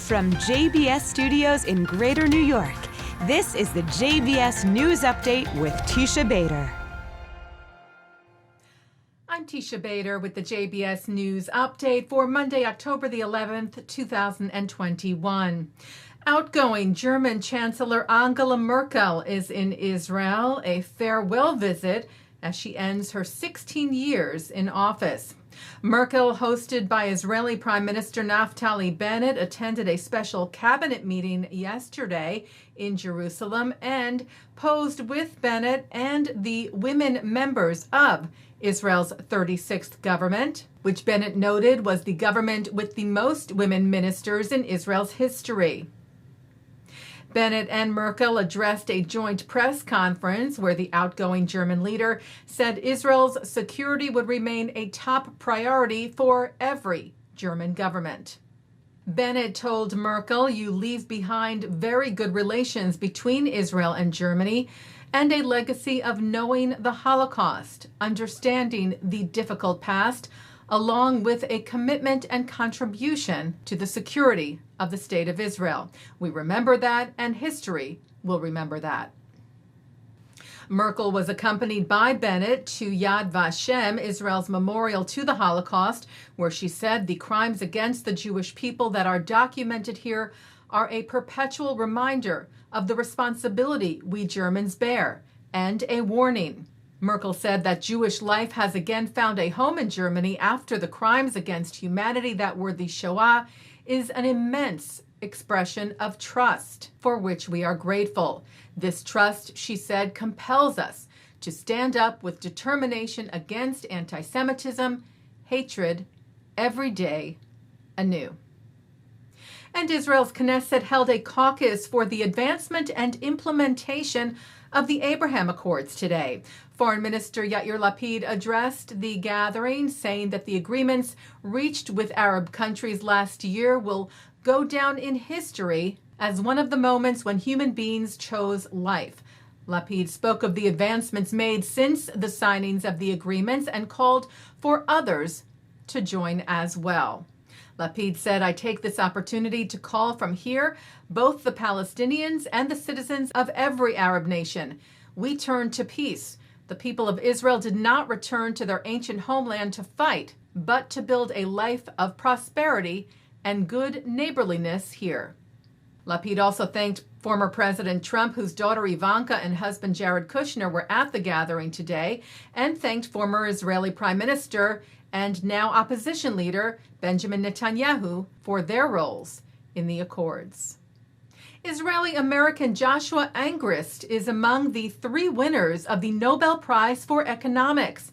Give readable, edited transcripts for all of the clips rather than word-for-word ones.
From JBS Studios in Greater New York, this is the JBS News Update with Teisha Bader. I'm Teisha Bader with the JBS News Update for Monday, October the 11th, 2021. Outgoing German Chancellor Angela Merkel is in Israel, a farewell visit as she ends her 16 years in office. Merkel, hosted by Israeli Prime Minister Naftali Bennett, attended a special cabinet meeting yesterday in Jerusalem and posed with Bennett and the women members of Israel's 36th government, which Bennett noted was the government with the most women ministers in Israel's history. Bennett and Merkel addressed a joint press conference where the outgoing German leader said Israel's security would remain a top priority for every German government. Bennett told Merkel, "You leave behind very good relations between Israel and Germany and a legacy of knowing the Holocaust, understanding the difficult past, along with a commitment and contribution to the security of the State of Israel. We remember that, and history will remember that." Merkel was accompanied by Bennett to Yad Vashem, Israel's memorial to the Holocaust, where she said the crimes against the Jewish people that are documented here are a perpetual reminder of the responsibility we Germans bear, and a warning. Merkel said that Jewish life has again found a home in Germany after the crimes against humanity that were the Shoah is an immense expression of trust for which we are grateful. This trust, she said, compels us to stand up with determination against anti-Semitism, hatred, every day anew. And Israel's Knesset held a caucus for the advancement and implementation of the Abraham Accords today. Foreign Minister Yair Lapid addressed the gathering, saying that the agreements reached with Arab countries last year will go down in history as one of the moments when human beings chose life. Lapid spoke of the advancements made since the signings of the agreements and called for others to join as well. Lapid said, "I take this opportunity to call from here both the Palestinians and the citizens of every Arab nation. We turn to peace. The people of Israel did not return to their ancient homeland to fight, but to build a life of prosperity and good neighborliness here." Lapid also thanked former President Trump, whose daughter Ivanka and husband Jared Kushner were at the gathering today, and thanked former Israeli Prime Minister and now opposition leader Benjamin Netanyahu for their roles in the accords. Israeli-American Joshua Angrist is among the 3 winners of the Nobel Prize for Economics.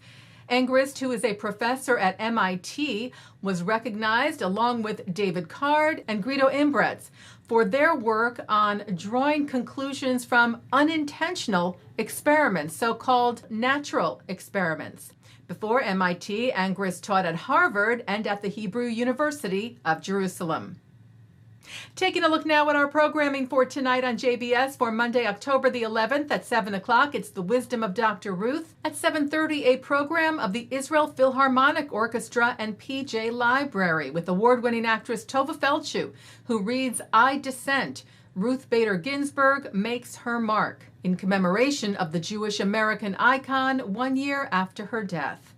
Angrist, who is a professor at MIT, was recognized along with David Card and Guido Imbretz for their work on drawing conclusions from unintentional experiments, so-called natural experiments. Before MIT, Angrist taught at Harvard and at the Hebrew University of Jerusalem. Taking a look now at our programming for tonight on JBS for Monday, October the 11th at 7 o'clock. It's The Wisdom of Dr. Ruth. At 7:30, a program of the Israel Philharmonic Orchestra and PJ Library with award-winning actress Tovah Feldshuh, who reads I Dissent. Ruth Bader Ginsburg makes her mark, in commemoration of the Jewish American icon 1 year after her death.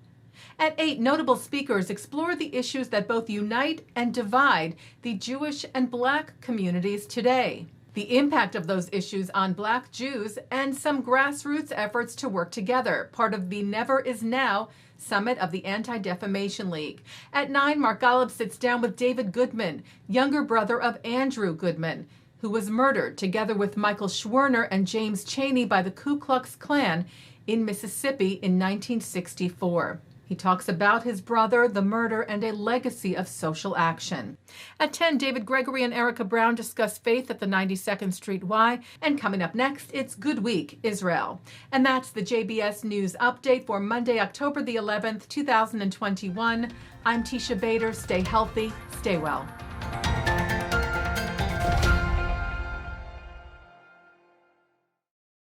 At 8, notable speakers explore the issues that both unite and divide the Jewish and Black communities today, the impact of those issues on Black Jews, and some grassroots efforts to work together, part of the Never Is Now Summit of the Anti-Defamation League. At 9, Mark Golub sits down with David Goodman, younger brother of Andrew Goodman, who was murdered together with Michael Schwerner and James Chaney by the Ku Klux Klan in Mississippi in 1964. He talks about his brother, the murder, and a legacy of social action. At 10, David Gregory and Erica Brown discuss faith at the 92nd Street Y. And coming up next, it's Good Week, Israel. And that's the JBS News Update for Monday, October the 11th, 2021. I'm Teisha Bader. Stay healthy, stay well.